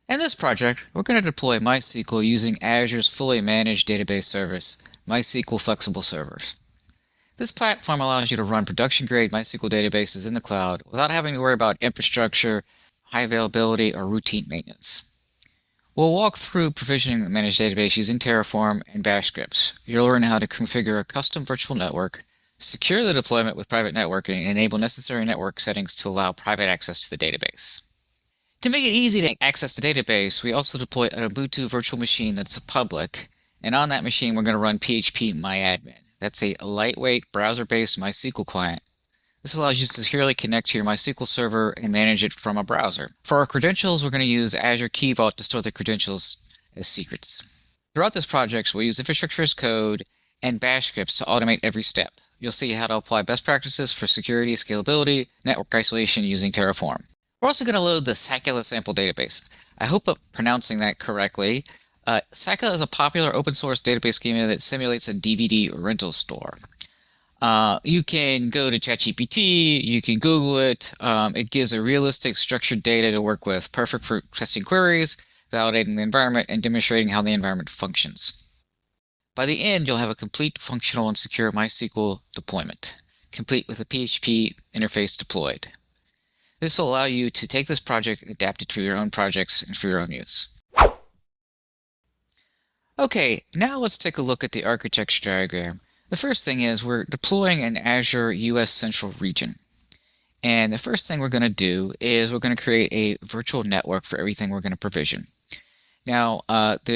In this project, we're going to deploy MySQL using Azure's fully managed database service, MySQL Flexible Servers. This platform allows you to run production-grade MySQL databases in the cloud without having to worry about infrastructure, high availability, or routine maintenance. We'll walk through provisioning the managed database using Terraform and Bash scripts. You'll learn how to configure a custom virtual network, secure the deployment with private networking, and enable necessary network settings to allow private access to the database. To make it easy to access the database, we also deploy an Ubuntu virtual machine that's public, and on that machine we're going to run phpMyAdmin. That's a lightweight browser-based MySQL client. This allows you to securely connect to your MySQL server and manage it from a browser. For our credentials, we're going to use Azure Key Vault to store the credentials as secrets. Throughout this project, we'll use infrastructure as code and bash scripts to automate every step. You'll see how to apply best practices for security, scalability, network isolation using Terraform. We're also going to load the Sakula sample database. I hope I'm pronouncing that correctly. Sakula is a popular open source database schema that simulates a DVD rental store. You can go to ChatGPT, you can Google it. It gives a realistic structured data to work with, perfect for testing queries, validating the environment, and demonstrating how the environment functions. By the end, you'll have a complete functional and secure MySQL deployment, complete with a PHP interface deployed. This will allow you to take this project and adapt it to your own projects and for your own use. Okay, now let's take a look at the architecture diagram. The first thing is we're deploying an Azure US Central region. And the first thing we're going to do is we're going to create a virtual network for everything we're going to provision. Now,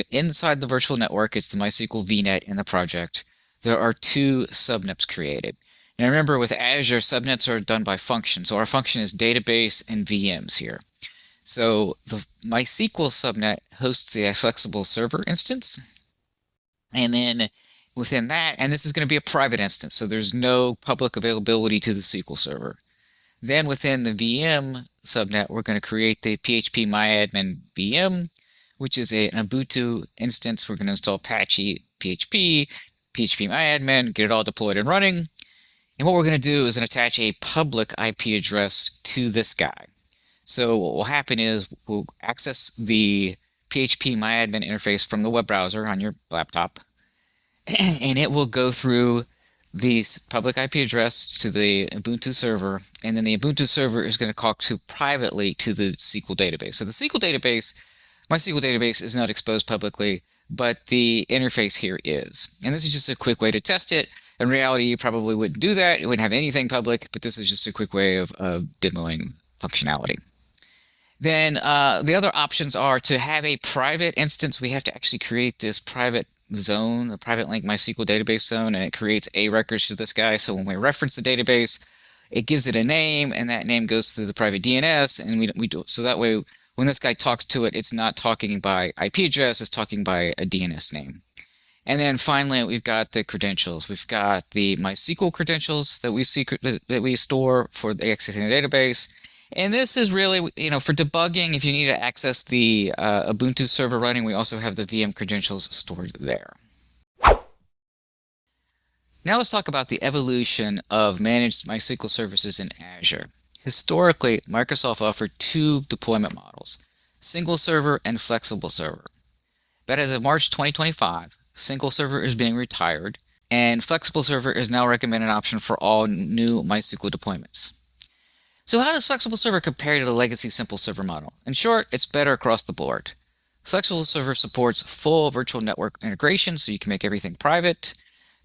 inside the virtual network, it's the MySQL VNet in the project. There are two subnets created. Now remember, with Azure, subnets are done by function. So our function is database and VMs here. So the MySQL subnet hosts the flexible server instance. And then within that, and this is going to be a private instance, so there's no public availability to the SQL server. Then within the VM subnet, we're going to create the phpMyAdmin VM, which is an Ubuntu instance. We're going to install Apache PHP, phpMyAdmin, get it all deployed and running. And what we're going to do is attach a public IP address to this guy. So what will happen is we'll access the phpMyAdmin interface from the web browser on your laptop, and it will go through the public IP address to the Ubuntu server, and then the Ubuntu server is going to talk privately to the SQL database. So the SQL database, MySQL database, is not exposed publicly, but the interface here is. And this is just a quick way to test it. In reality, you probably wouldn't do that. You wouldn't have anything public, but this is just a quick way of demoing functionality. Then the other options are to have a private instance. We have to actually create this private zone, a private link MySQL database zone, and it creates A records to this guy. So when we reference the database, it gives it a name, and that name goes to the private DNS, and we do so that way when this guy talks to it, it's not talking by IP address, it's talking by a DNS name. And then finally, we've got the credentials. We've got the MySQL credentials that we store for accessing the database. And this is really, for debugging, if you need to access the Ubuntu server running, we also have the VM credentials stored there. Now let's talk about the evolution of managed MySQL services in Azure. Historically, Microsoft offered two deployment models, single server and flexible server. But as of March 2025, single server is being retired, and flexible server is now a recommended option for all new MySQL deployments. So how does flexible server compare to the legacy simple server model? In short, it's better across the board. Flexible server supports full virtual network integration, so you can make everything private.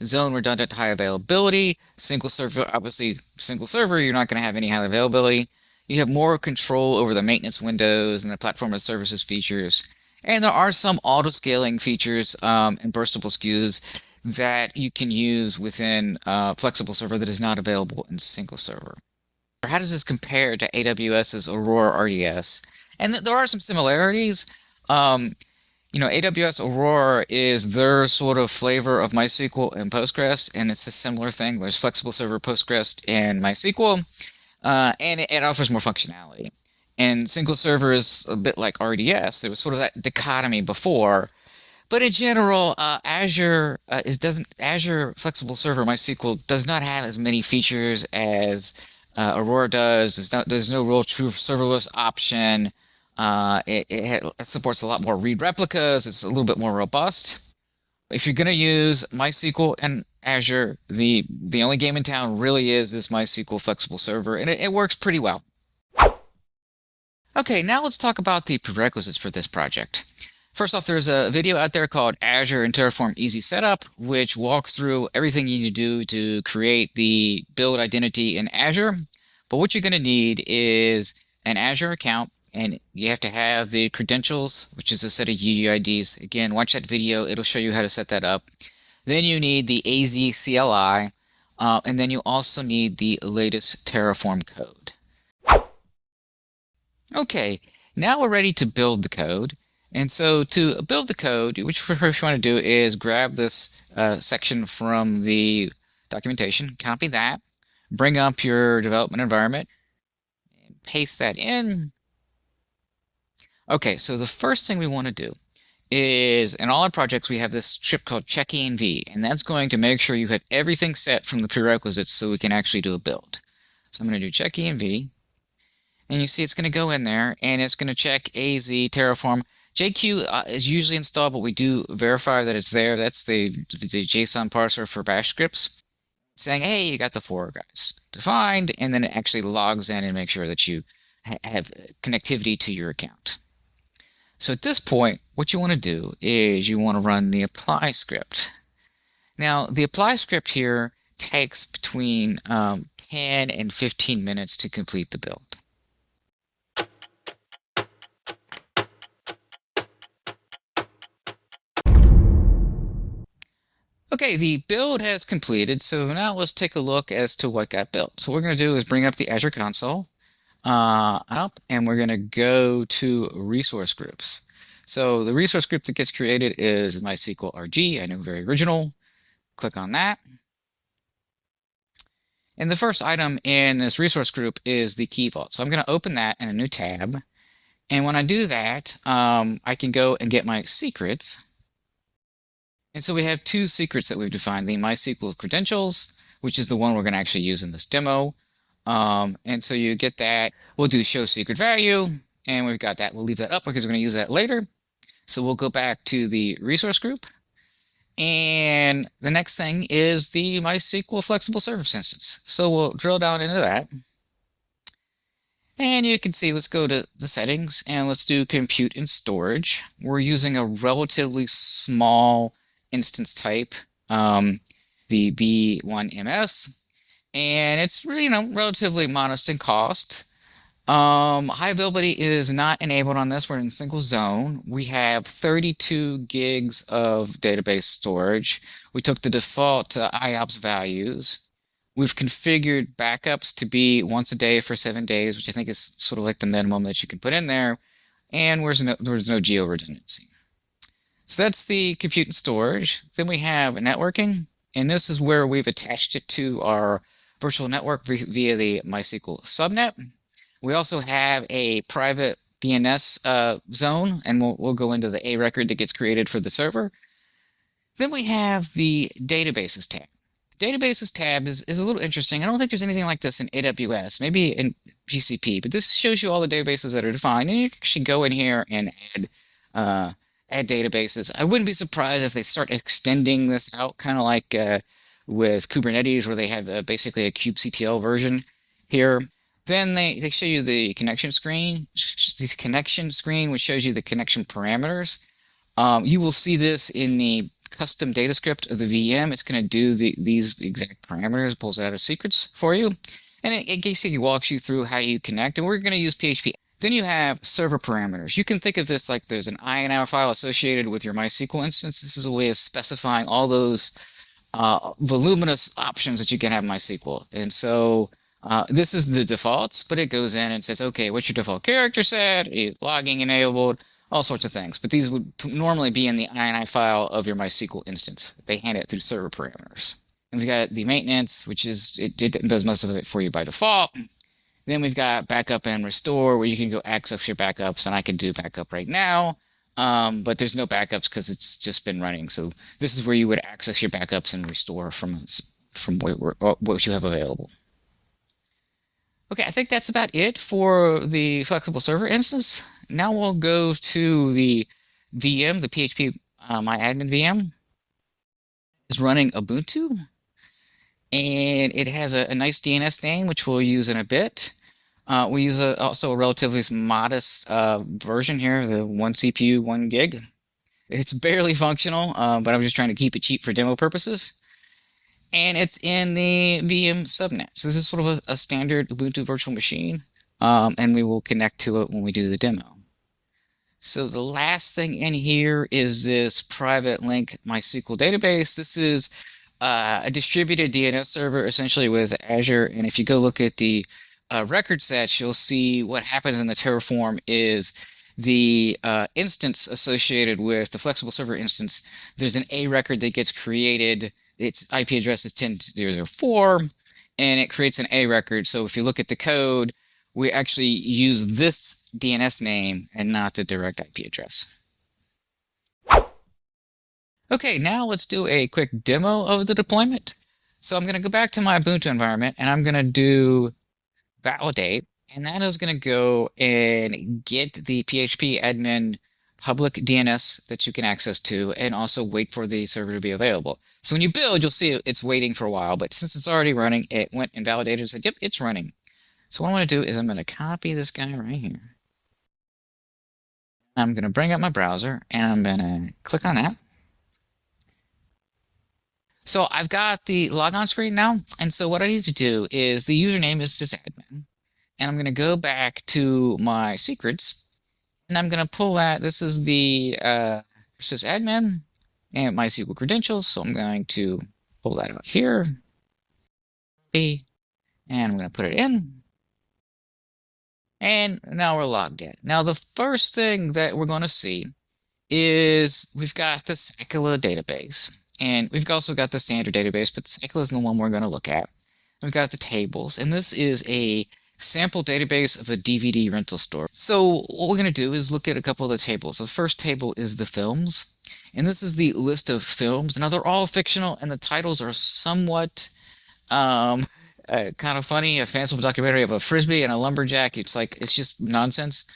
Zone redundant high availability. Single server, obviously single server, you're not going to have any high availability. You have more control over the maintenance windows and the platform as services features. And there are some auto-scaling features and burstable SKUs that you can use within flexible server that is not available in single server. How does this compare to AWS's Aurora RDS? And there are some similarities. AWS Aurora is their sort of flavor of MySQL and Postgres, and it's a similar thing. There's flexible server Postgres and MySQL, and it offers more functionality. And single server is a bit like RDS. There was sort of that dichotomy before. But in general, Azure Flexible Server MySQL does not have as many features as Aurora does. There's no real true serverless option. It supports a lot more read replicas. It's a little bit more robust. If you're going to use MySQL and Azure, the only game in town really is this MySQL Flexible Server, and it works pretty well. Okay, now let's talk about the prerequisites for this project. First off, there's a video out there called Azure and Terraform Easy Setup, which walks through everything you need to do to create the build identity in Azure. But what you're going to need is an Azure account, and you have to have the credentials, which is a set of UUIDs. Again, watch that video. It'll show you how to set that up. Then you need the AZ CLI, and then you also need the latest Terraform code. Okay, now we're ready to build the code. And so to build the code, which first you want to do is grab this section from the documentation, copy that, bring up your development environment, and paste that in. Okay, so the first thing we want to do is, in all our projects, we have this script called checkenv, and that's going to make sure you have everything set from the prerequisites so we can actually do a build. So I'm going to do checkenv, and you see it's going to go in there, and it's going to check AZ, Terraform. JQ is usually installed, but we do verify that it's there. That's the JSON parser for bash scripts, saying, hey, you got the 4 guys defined, and then it actually logs in and makes sure that you have connectivity to your account. So at this point, what you want to do is you want to run the apply script. Now, the apply script here takes between 10 and 15 minutes to complete the build. Okay, the build has completed, so now let's take a look as to what got built. So what we're going to do is bring up the Azure console up, and we're going to go to resource groups. So the resource group that gets created is MySQL RG. I know, very original. Click on that. And the first item in this resource group is the Key Vault. So I'm going to open that in a new tab. And when I do that, I can go and get my secrets. And so we have 2 secrets that we've defined, the MySQL credentials, which is the one we're going to actually use in this demo. And so you get that. We'll do show secret value, and we've got that. We'll leave that up because we're going to use that later. So we'll go back to the resource group. And the next thing is the MySQL Flexible Server instance. So we'll drill down into that. And you can see, let's go to the settings, and let's do compute and storage. We're using a relatively small instance type, the B1MS, and it's really, relatively modest in cost. High availability is not enabled on this. We're in single zone. We have 32 gigs of database storage. We took the default IOPS values. We've configured backups to be once a day for 7 days, which I think is sort of like the minimum that you can put in there. And there's no geo redundancy. So that's the compute and storage. Then we have networking, and this is where we've attached it to our virtual network via the MySQL subnet. We also have a private DNS zone, and we'll go into the A record that gets created for the server. Then we have the databases tab. The databases tab is a little interesting. I don't think there's anything like this in AWS, maybe in GCP, but this shows you all the databases that are defined, and you can actually go in here and add databases. I wouldn't be surprised if they start extending this out, kind of like with Kubernetes, where they have basically a kubectl version here. Then they show you the connection screen, which shows you the connection parameters. You will see this in the custom data script of the VM. It's going to do these exact parameters, pulls out of secrets for you. And it basically walks you through how you connect. And we're going to use PHP. Then you have server parameters. You can think of this like there's an INR file associated with your MySQL instance. This is a way of specifying all those voluminous options that you can have in MySQL. And so this is the defaults, but it goes in and says, okay, what's your default character set? Is logging enabled? All sorts of things. But these would normally be in the INI file of your MySQL instance. They hand it through server parameters. And we've got the maintenance, which is, it does most of it for you by default. Then we've got backup and restore, where you can go access your backups, and I can do backup right now, but there's no backups because it's just been running. So this is where you would access your backups and restore from what you have available. Okay, I think that's about it for the flexible server instance. Now we'll go to the VM, the phpMyAdmin VM. Is running Ubuntu, and it has a nice DNS name, which we'll use in a bit. We use also a relatively modest version here, the 1 CPU, 1 gig. It's barely functional, but I'm just trying to keep it cheap for demo purposes. And it's in the VM subnet. So this is sort of a standard Ubuntu virtual machine, and we will connect to it when we do the demo. So the last thing in here is this private link MySQL database. This is a distributed DNS server, essentially with Azure. And if you go look at the record sets, you'll see what happens in the Terraform is the instance associated with the flexible server instance. There's an A record that gets created. Its IP address is 10.0.0.4, and it creates an A record. So if you look at the code, we actually use this DNS name and not the direct IP address. Okay, now let's do a quick demo of the deployment. So I'm going to go back to my Ubuntu environment, and I'm going to do validate, and that is going to go and get the phpMyAdmin public DNS that you can access to, and also wait for the server to be available. So when you build, you'll see it's waiting for a while, but since it's already running, it went and validated and said, yep, it's running. So what I'm going to do is I'm going to copy this guy right here. I'm going to bring up my browser, and I'm going to click on that. So I've got the logon screen now, and so what I need to do is the username is sysadmin, and I'm going to go back to my secrets, and I'm going to pull that. This is the sysadmin and MySQL credentials, so I'm going to pull that out here, and I'm going to put it in. And now we're logged in. Now the first thing that we're going to see is we've got the MySQL database, and we've also got the standard database, but MySQL is the one we're going to look at. We've got the tables, and this is a sample database of a DVD rental store. So what we're going to do is look at a couple of the tables. The first table is the films, and this is the list of films. Now they're all fictional, and the titles are somewhat kind of funny, a fanciful documentary of a frisbee and a lumberjack. It's just nonsense.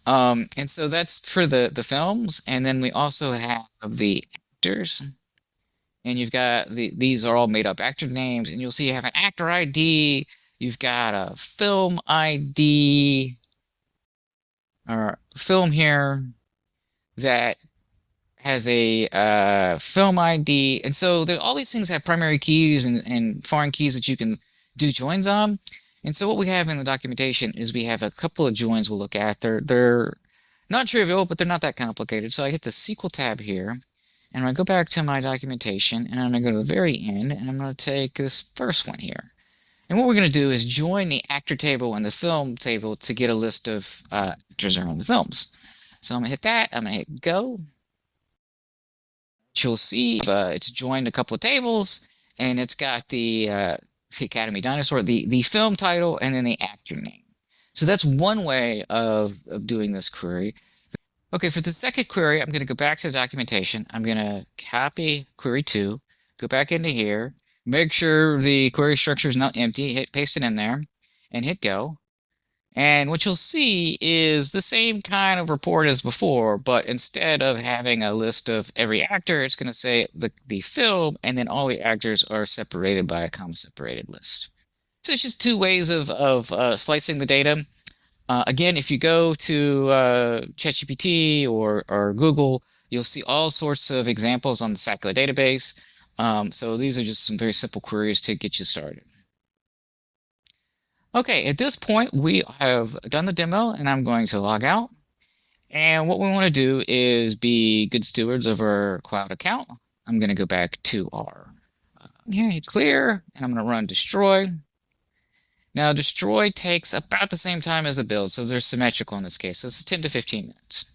And so that's for the films. And then we also have the actors. And you've got these are all made up actor names. And you'll see you have an actor ID. You've got a film ID or film here that has a film ID. And so all these things have primary keys and foreign keys that you can do joins on. And so what we have in the documentation is we have a couple of joins we'll look at. They're not trivial, but they're not that complicated. So I hit the SQL tab here, and I'm going to go back to my documentation, and I'm going to go to the very end, and I'm going to take this first one here. And what we're going to do is join the actor table and the film table to get a list of actors around the films. So I'm going to hit that. I'm going to hit go. You'll see it's joined a couple of tables, and it's got the Academy Dinosaur, the film title, and then the actor name. So that's one way of doing this query. Okay, for the second query, I'm going to go back to the documentation. I'm going to copy query 2, go back into here, make sure the query structure is not empty, paste it in there, and hit go. And what you'll see is the same kind of report as before, but instead of having a list of every actor, it's going to say the film, and then all the actors are separated by a comma separated list. So it's just two ways of slicing the data. Again, if you go to ChatGPT or Google, you'll see all sorts of examples on the MySQL database. So these are just some very simple queries to get you started. Okay, at this point, we have done the demo, and I'm going to log out. And what we want to do is be good stewards of our cloud account. I'm going to go back to our here, hit clear, and I'm going to run destroy. Now, destroy takes about the same time as the build, so they're symmetrical in this case. So it's 10 to 15 minutes.